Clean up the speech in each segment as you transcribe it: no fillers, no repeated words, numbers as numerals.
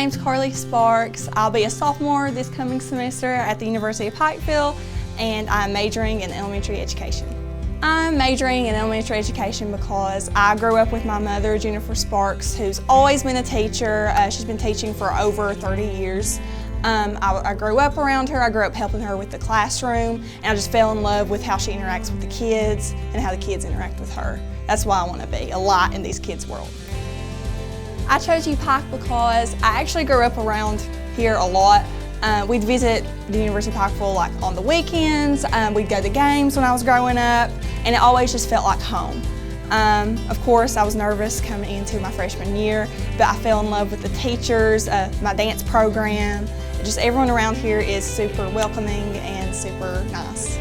name's Carly Sparks. I'll be a sophomore this coming semester at the University of Pikeville, and I'm majoring in elementary education. I'm majoring in elementary education because I grew up with my mother, Jennifer Sparks, who's always been a teacher. She's been teaching for over 30 years. I grew up around her. I grew up helping her with the classroom, and I just fell in love with how she interacts with the kids and how the kids interact with her. That's why I want to be a lot in these kids' world. I chose UPIKE because I actually grew up around here a lot. We'd visit the University of Pikeville like on the weekends. We'd go to games when I was growing up, and it always just felt like home. Of course, I was nervous coming into my freshman year, but I fell in love with the teachers, my dance program. Just everyone around here is super welcoming and super nice.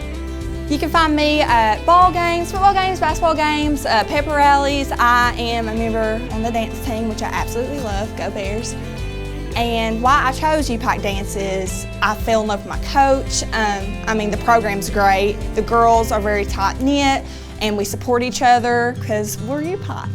You can find me at ball games, football games, basketball games, pepper rallies. I am a member on the dance team, which I absolutely love. Go Bears. And why I chose UPIKE dance is I fell in love with my coach. I mean, the program's great. The girls are very tight-knit, and we support each other because we're UPIKE.